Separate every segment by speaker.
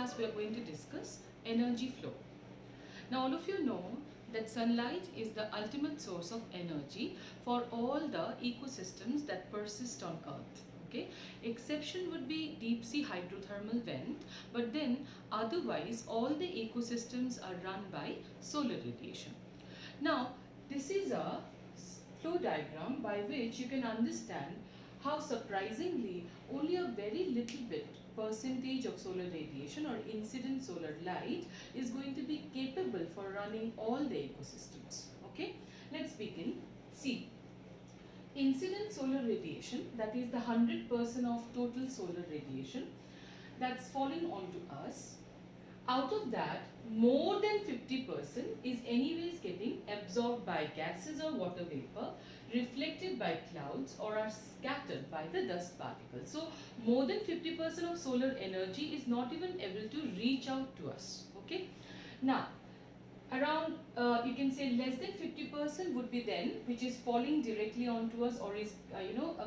Speaker 1: class we are going to discuss energy flow. Now all of you know that sunlight is the ultimate source of energy for all the ecosystems that persist on Earth. Okay, exception would be deep sea hydrothermal vent, but then otherwise all the ecosystems are run by solar radiation. Now this is a flow diagram by which you can understand how surprisingly only a very little bit percentage of solar radiation or incident solar light is going to be capable for running all the ecosystems. Okay, let's begin. See, incident solar radiation, that is the 100% of total solar radiation that's falling onto us. Out of that, more than 50% is anyways getting absorbed by gases or water vapor, reflected by clouds, or are scattered by the dust particles. So more than 50% of solar energy is not even able to reach out to us. Okay. Now around you can say less than 50% would be then which is falling directly onto us or is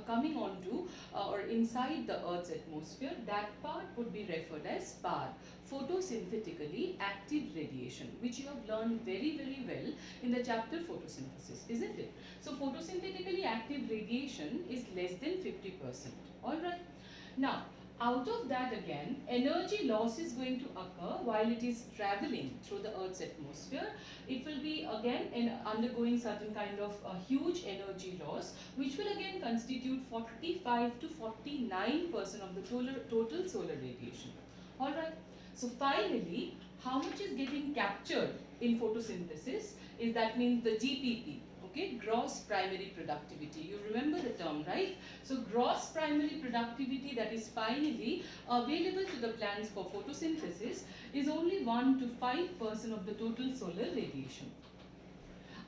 Speaker 1: coming onto or inside the Earth's atmosphere. That part would be referred as SPAR, photosynthetically active radiation, which you have learned very well in the chapter photosynthesis, isn't it? So photosynthetically active radiation is less than 50%. Alright. Now out of that again, energy loss is going to occur while it is traveling through the Earth's atmosphere. It will be again undergoing certain kind of huge energy loss, which will again constitute 45 to 49% of the total solar radiation. Alright. So finally, how much is getting captured in photosynthesis is, that means the GPP. Okay, gross primary productivity. You remember the term, right? So gross primary productivity that is finally available to the plants for photosynthesis is only 1 to 5% of the total solar radiation.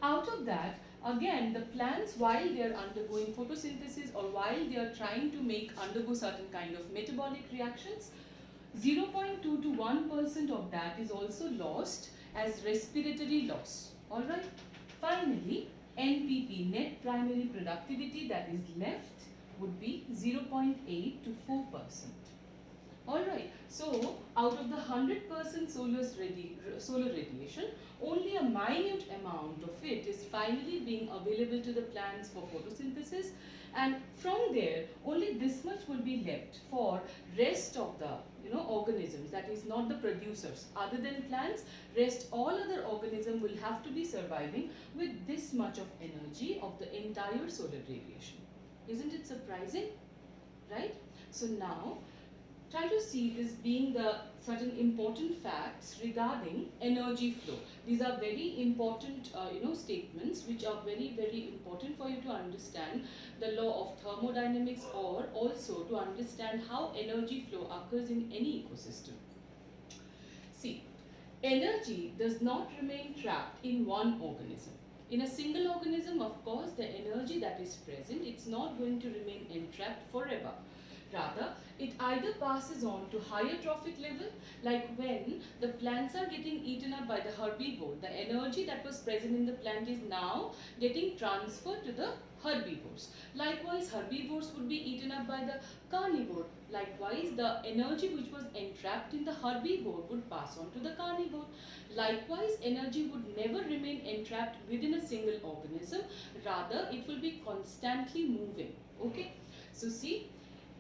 Speaker 1: Out of that, again, the plants, while they are undergoing photosynthesis or while they are trying to undergo certain kind of metabolic reactions, 0.2 to 1% of that is also lost as respiratory loss. Alright. Finally, NPP, net primary productivity, that is left would be 0.8 to 4%. Alright, so out of the 100% solar radiation, only a minute amount of it is finally being available to the plants for photosynthesis, and from there only this much will be left for rest of the organisms, that is not the producers. Other than plants, rest all other organisms will have to be surviving with this much of energy of the entire solar radiation. Isn't it surprising? Right? So now try to see this being the certain important facts regarding energy flow. These are very important statements which are very important for you to understand the law of thermodynamics, or also to understand how energy flow occurs in any ecosystem. See, energy does not remain trapped in one organism. In a single organism, of course, the energy that is present, it's not going to remain entrapped forever. Rather, it either passes on to higher trophic level, like when the plants are getting eaten up by the herbivore, the energy that was present in the plant is now getting transferred to the herbivores. Likewise, herbivores would be eaten up by the carnivore. Likewise, the energy which was entrapped in the herbivore would pass on to the carnivore. Likewise, energy would never remain entrapped within a single organism. Rather, it will be constantly moving. Okay? So see,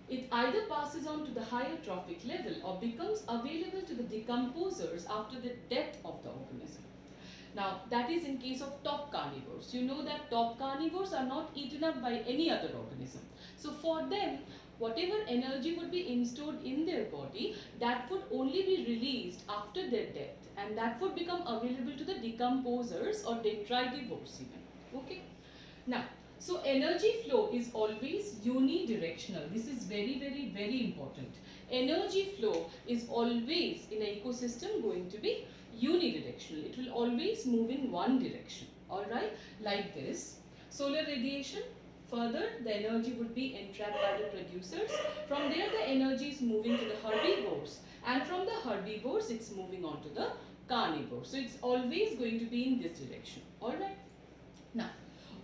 Speaker 1: it either passes on to the higher trophic level or becomes available to the decomposers after the death of the organism. Now, that is in case of top carnivores. You know that top carnivores are not eaten up by any other organism. So, for them, whatever energy would be installed in their body, that would only be released after their death, and that would become available to the decomposers or detritivores even. Okay? Now, so energy flow is always unidirectional. This is very important. Energy flow is always in an ecosystem going to be unidirectional. It will always move in one direction. Alright, like this. Solar radiation, further the energy would be entrapped by the producers. From there the energy is moving to the herbivores, and from the herbivores it's moving on to the carnivores. So it's always going to be in this direction. Alright. Now,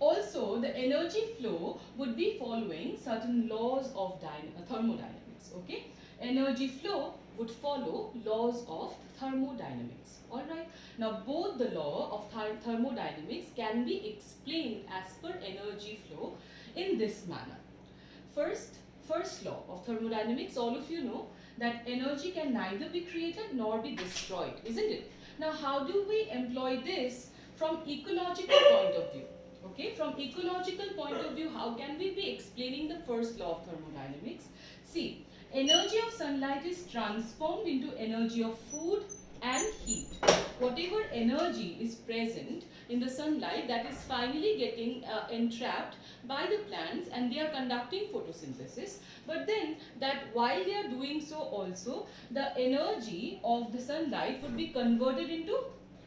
Speaker 1: also, the energy flow would be following certain laws of thermodynamics. Okay, energy flow would follow laws of thermodynamics. Alright. Now both the law of thermodynamics can be explained as per energy flow in this manner. First law of thermodynamics, all of you know that energy can neither be created nor be destroyed, isn't it? Now how do we employ this from ecological point of view? Okay, from ecological point of view, how can we be explaining the first law of thermodynamics? See, energy of sunlight is transformed into energy of food and heat. Whatever energy is present in the sunlight, that is finally getting entrapped by the plants, and they are conducting photosynthesis. But then that while they are doing so also, the energy of the sunlight would be converted into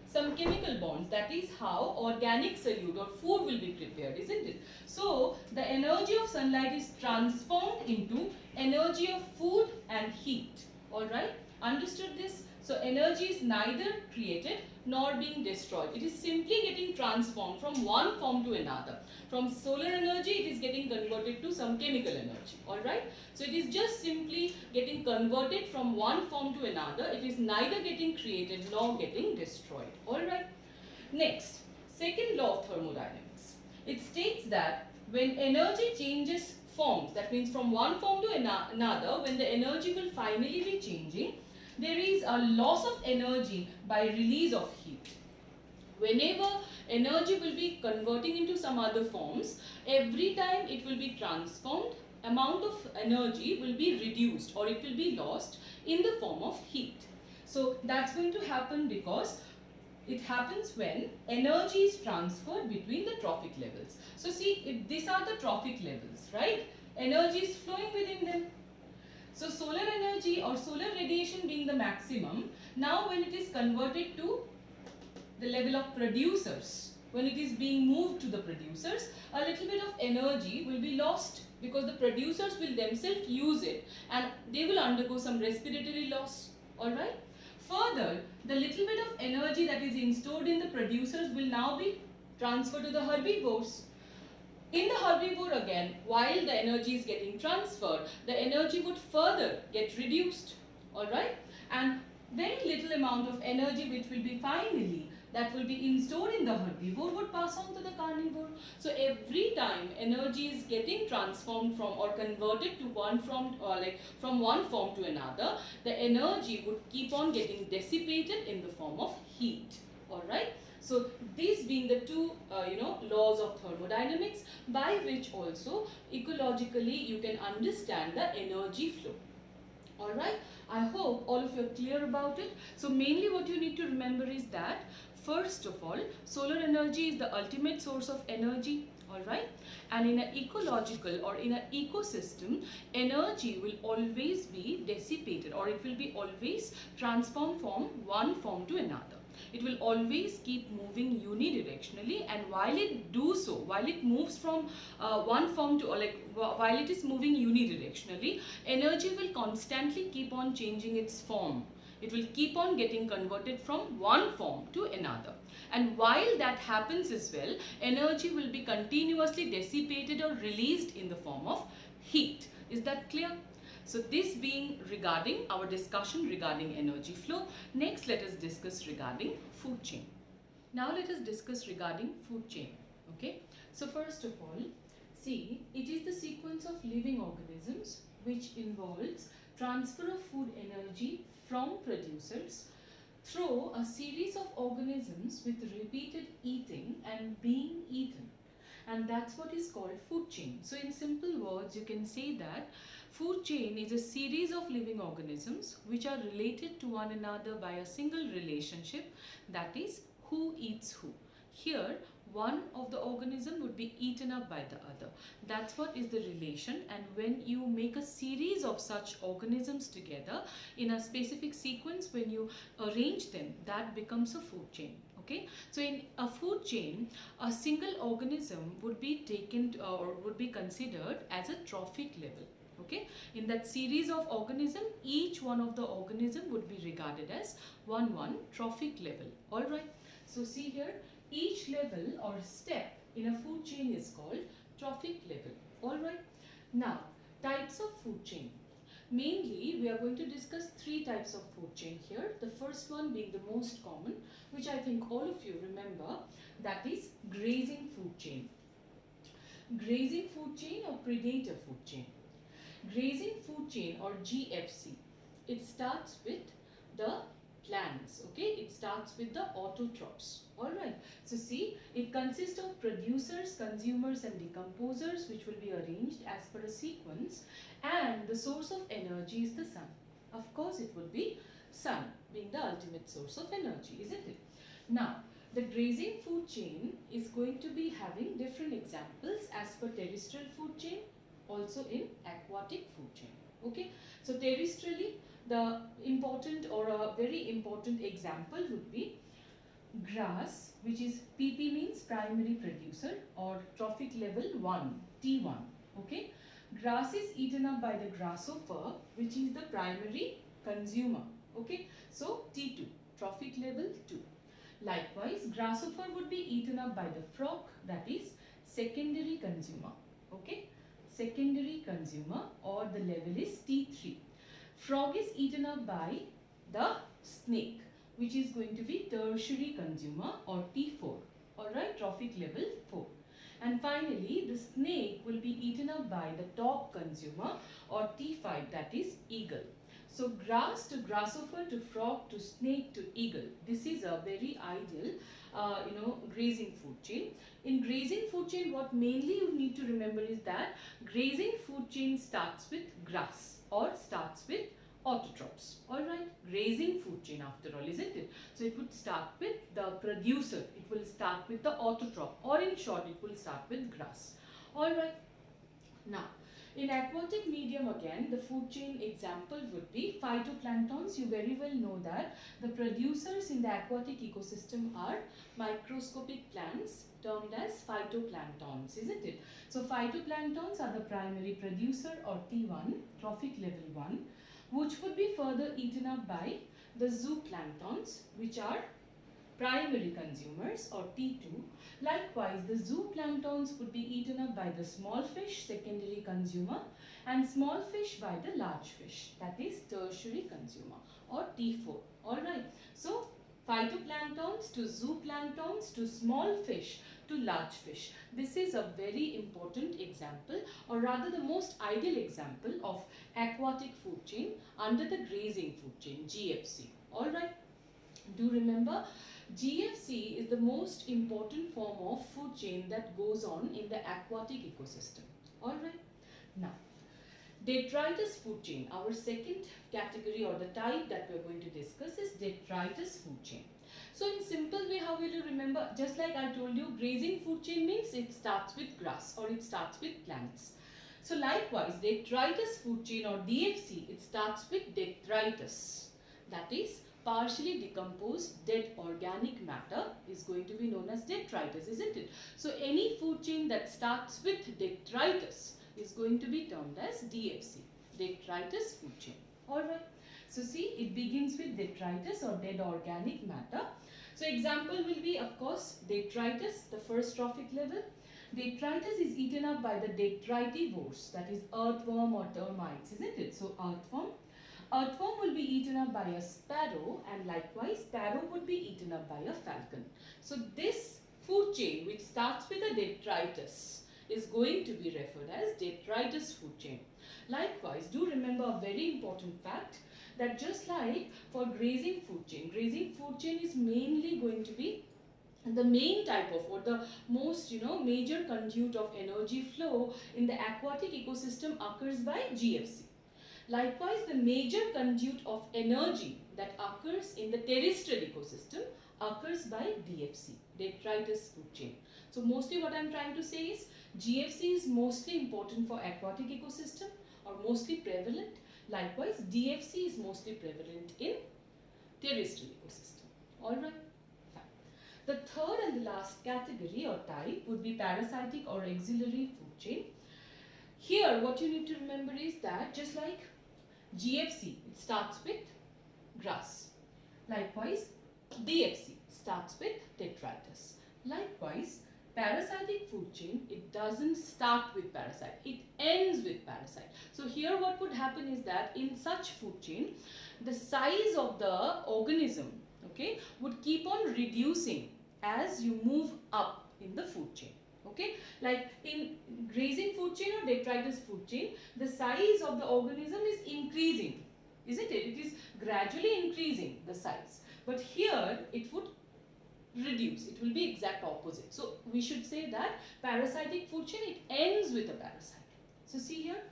Speaker 1: some chemical bonds. That is how organic solute or food will be prepared, isn't it? So the energy of sunlight is transformed into energy of food and heat. Alright, understood this? So energy is neither created nor being destroyed. It is simply getting transformed from one form to another. From solar energy, it is getting converted to some chemical energy. Alright. So it is just simply getting converted from one form to another. It is neither getting created nor getting destroyed. Alright. Next, second law of thermodynamics. It states that when energy changes forms, that means from one form to another, when the energy will finally be changing, there is a loss of energy by release of heat. Whenever energy will be converting into some other forms, every time it will be transformed, amount of energy will be reduced or it will be lost in the form of heat. So that's going to happen because it happens when energy is transferred between the trophic levels. So see, if these are the trophic levels, right? Energy is flowing within them. So solar energy or solar radiation being the maximum, now when it is converted to the level of producers, when it is being moved to the producers, a little bit of energy will be lost because the producers will themselves use it and they will undergo some respiratory loss. Alright. Further, the little bit of energy that is stored in the producers will now be transferred to the herbivores. In the herbivore again, while the energy is getting transferred, the energy would further get reduced. Alright. And very little amount of energy which will be finally that will be stored in the herbivore would pass on to the carnivore. So every time energy is getting transformed from or converted to one from one form to another, the energy would keep on getting dissipated in the form of heat. Alright. So these being the two laws of thermodynamics by which also ecologically you can understand the energy flow. Alright, I hope all of you are clear about it. So mainly what you need to remember is that first of all, solar energy is the ultimate source of energy. Alright, and in an ecological or in an ecosystem, energy will always be dissipated or it will be always transformed from one form to another. It will always keep moving unidirectionally, and while it do so, while it moves from one form to while it is moving unidirectionally, energy will constantly keep on changing its form. It will keep on getting converted from one form to another. And while that happens as well, energy will be continuously dissipated or released in the form of heat. Is that clear? So this being regarding our discussion regarding energy flow. Next, let us discuss regarding food chain. Now let us discuss regarding food chain. Okay. So first of all, see, it is the sequence of living organisms which involves transfer of food energy from producers through a series of organisms with repeated eating and being eaten. And that's what is called food chain. So in simple words, you can say that food chain is a series of living organisms which are related to one another by a single relationship, that is who eats who. Here, one of the organism would be eaten up by the other. That's what is the relation, and when you make a series of such organisms together in a specific sequence, when you arrange them, that becomes a food chain. Okay, so in a food chain, a single organism would be taken or would be considered as a trophic level. Okay, in that series of organism, each one of the organism would be regarded as one trophic level. All right. So see here, each level or step in a food chain is called trophic level. All right. Now, types of food chain. Mainly, we are going to discuss three types of food chain here. The first one being the most common, which I think all of you remember, that is grazing food chain. Grazing food chain or predator food chain. Grazing food chain or GFC, it starts with the plants, okay? It starts with the autotrophs, alright? So see, it consists of producers, consumers and decomposers, which will be arranged as per a sequence, and the source of energy is the sun. Of course, it would be sun being the ultimate source of energy, isn't it? Now, the grazing food chain is going to be having different examples as per terrestrial food chain, also in aquatic food chain, okay? So terrestrially, the important or a very important example would be grass, which is PP means primary producer or trophic level 1, T1, okay? Grass is eaten up by the grasshopper, which is the primary consumer, okay? So T2, trophic level 2. Likewise, grasshopper would be eaten up by the frog, that is secondary consumer, okay? Secondary consumer, or the level is T3. Frog is eaten up by the snake, which is going to be tertiary consumer or T4, alright, trophic level 4. And finally, the snake will be eaten up by the top consumer or T5, that is eagle. So grass to grasshopper to frog to snake to eagle. This is a very ideal grazing food chain. In grazing food chain, what mainly you need to remember is that grazing food chain starts with grass or starts with autotrophs. Alright, grazing food chain after all, isn't it? So it would start with the producer, it will start with the autotroph, or in short, it will start with grass. Alright, now in aquatic medium again, the food chain example would be phytoplanktons. You very well know that the producers in the aquatic ecosystem are microscopic plants termed as phytoplanktons, isn't it? So phytoplanktons are the primary producer or T1, trophic level 1, which would be further eaten up by the zooplanktons, which are primary consumers or T2. Likewise, the zooplanktons would be eaten up by the small fish, secondary consumer, and small fish by the large fish, that is tertiary consumer or T4. Alright, so phytoplanktons to zooplanktons to small fish to large fish. This is a very important example, or rather the most ideal example of aquatic food chain under the grazing food chain, GFC. Alright, do remember, GFC is the most important form of food chain that goes on in the aquatic ecosystem. Alright, now detritus food chain, our second category or the type that we are going to discuss is detritus food chain. So in simple way, how will you remember? Just like I told you, grazing food chain means it starts with grass or it starts with plants. So likewise, detritus food chain or DFC, it starts with detritus, that is partially decomposed dead organic matter is going to be known as detritus, isn't it? So any food chain that starts with detritus is going to be termed as DFC, detritus food chain. Alright, so see, it begins with detritus or dead organic matter. So example will be, of course, detritus, the first trophic level. Detritus is eaten up by the detritivores, that is earthworm or termites, isn't it? So earthworm. Earthworm will be eaten up by a sparrow, and likewise sparrow would be eaten up by a falcon. So this food chain which starts with a detritus is going to be referred as detritus food chain. Likewise, do remember a very important fact that just like for grazing food chain is mainly going to be the main type of or the most major conduit of energy flow in the aquatic ecosystem occurs by GFC. Likewise, the major conduit of energy that occurs in the terrestrial ecosystem occurs by DFC, detritus food chain. So mostly what I am trying to say is GFC is mostly important for aquatic ecosystem or mostly prevalent. Likewise, DFC is mostly prevalent in terrestrial ecosystem. Alright, fine. The third and the last category or type would be parasitic or auxiliary food chain. Here what you need to remember is that just like GFC, it starts with grass. Likewise, DFC starts with detritus. Likewise, parasitic food chain, it doesn't start with parasite, it ends with parasite. So here what would happen is that in such food chain, the size of the organism, okay, would keep on reducing as you move up in the food chain. Okay, like in grazing food chain or detritus food chain, the size of the organism is increasing, isn't it? It is gradually increasing the size. But here it would reduce. It will be exact opposite. So we should say that parasitic food chain, it ends with a parasite. So see here,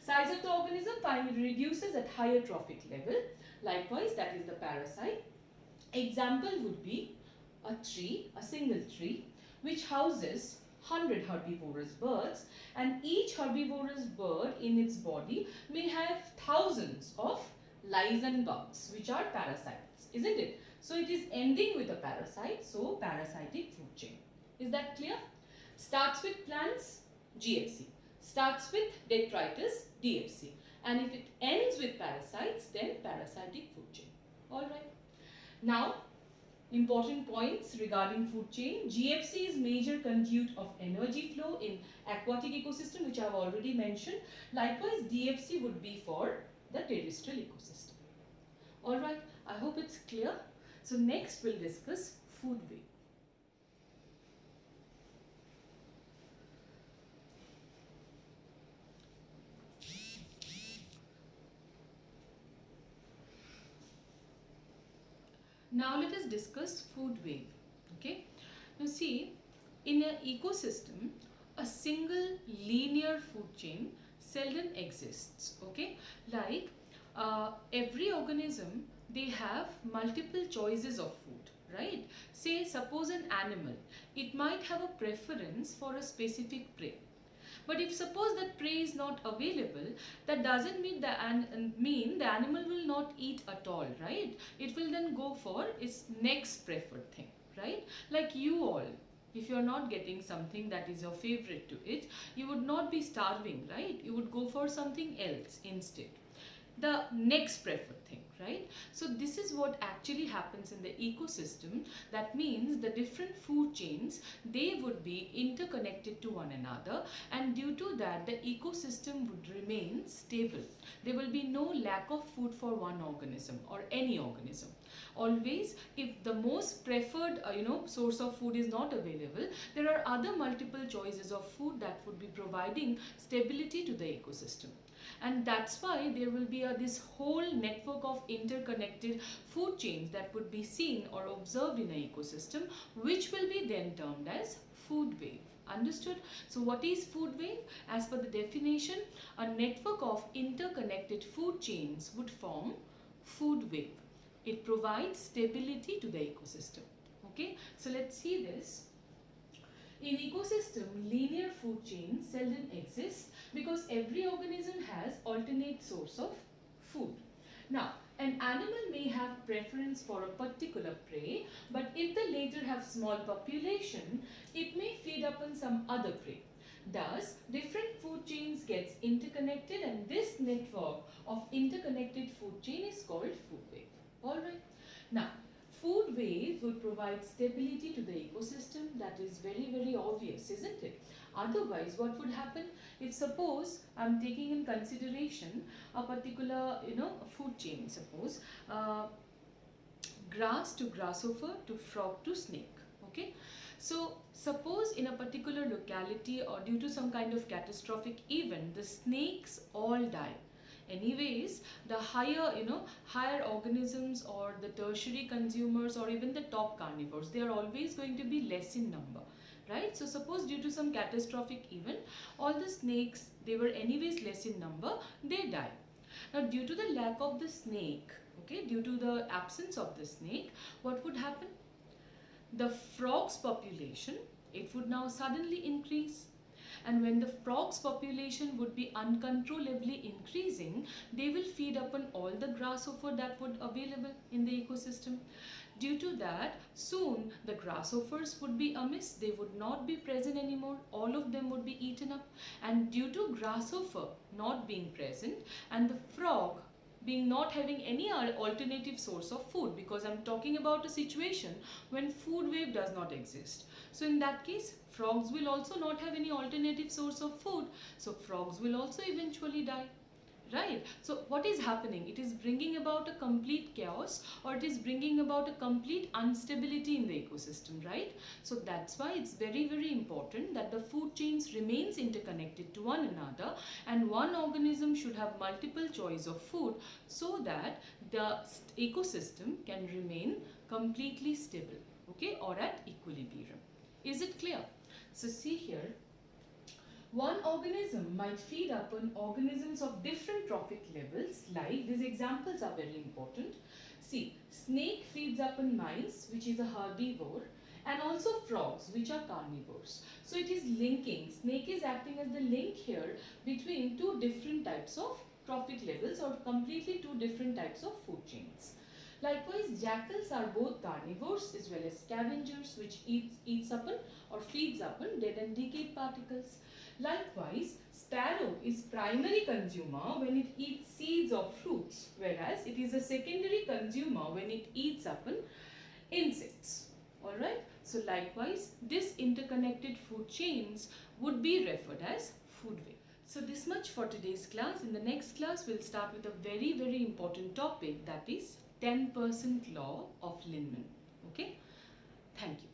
Speaker 1: size of the organism finally reduces at higher trophic level. Likewise, that is the parasite. Example would be a tree, a single tree, which houses 100 herbivorous birds, and each herbivorous bird in its body may have thousands of lice and bugs, which are parasites, isn't it? So it is ending with a parasite, so parasitic food chain. Is that clear? Starts with plants, GFC. Starts with detritus, DFC. And if it ends with parasites, then parasitic food chain. Alright. Now, important points regarding food chain. GFC is major conduit of energy flow in aquatic ecosystem, which I have already mentioned. Likewise, DFC would be for the terrestrial ecosystem. Alright, I hope it's clear. So next we'll discuss food wave. Now let us discuss food wave. Okay. Now see, in an ecosystem, a single linear food chain seldom exists. Okay. Like every organism, they have multiple choices of food, right? Say suppose an animal, it might have a preference for a specific prey. But if suppose that prey is not available, that doesn't mean the animal will not eat at all, right? It will then go for its next preferred thing, right? Like you all, if you are not getting something that is your favorite to eat, you would not be starving, right? You would go for something else instead. The next preferred thing, right? So this is what actually happens in the ecosystem. That means the different food chains, they would be interconnected to one another, and due to that the ecosystem would remain stable. There will be no lack of food for one organism or any organism. Always, if the most preferred source of food is not available, there are other multiple choices of food that would be providing stability to the ecosystem. And that's why there will be this whole network of interconnected food chains that would be seen or observed in an ecosystem, which will be then termed as food wave. Understood? So what is food wave? As per the definition, a network of interconnected food chains would form food wave. It provides stability to the ecosystem. Okay, so let's see this. In ecosystem, linear food chains seldom exist because every organism has alternate source of food. Now, an animal may have preference for a particular prey, but if the latter have small population, it may feed upon some other prey. Thus, different food chains gets interconnected, and this network of interconnected food chain is called food wave. Alright. Now, food wave would provide stability to the ecosystem. That is very, very obvious, isn't it? Otherwise, what would happen if suppose I'm taking in consideration a particular, food chain, suppose grass to grasshopper to frog to snake. Okay. So suppose in a particular locality or due to some kind of catastrophic event, the snakes all die. Anyways, the higher organisms or the tertiary consumers or even the top carnivores, they are always going to be less in number, right? So suppose due to some catastrophic event, all the snakes, they were anyways less in number, they die. Now due to the lack of the snake, okay, due to the absence of the snake, what would happen? The frogs population, it would now suddenly increase. And when the frogs population would be uncontrollably increasing, they will feed upon all the grasshopper that would available in the ecosystem. Due to that, soon the grasshoppers would be amiss, they would not be present anymore, all of them would be eaten up. And due to grasshopper not being present and the frog being not having any alternative source of food, because I'm talking about a situation when food wave does not exist. So in that case, frogs will also not have any alternative source of food. So frogs will also eventually die. right? So what is happening? It is bringing about a complete chaos, or it is bringing about a complete instability in the ecosystem, right? So that's why it's very, very important that the food chains remains interconnected to one another, and one organism should have multiple choice of food so that the ecosystem can remain completely stable, okay, or at equilibrium. Is it clear? So see here, one organism might feed upon organisms of different trophic levels, like these examples are very important. See, snake feeds upon mice, which is a herbivore, and also frogs, which are carnivores. So it is linking, snake is acting as the link here between two different types of trophic levels, or completely two different types of food chains. Likewise, jackals are both carnivores as well as scavengers, which eats upon or feeds upon dead and decayed particles. Likewise, sparrow is primary consumer when it eats seeds of fruits, whereas it is a secondary consumer when it eats upon insects. Alright, so likewise, this interconnected food chains would be referred as food web. So this much for today's class. In the next class, we'll start with a very, very important topic, that is 10% law of Linneman. Okay, thank you.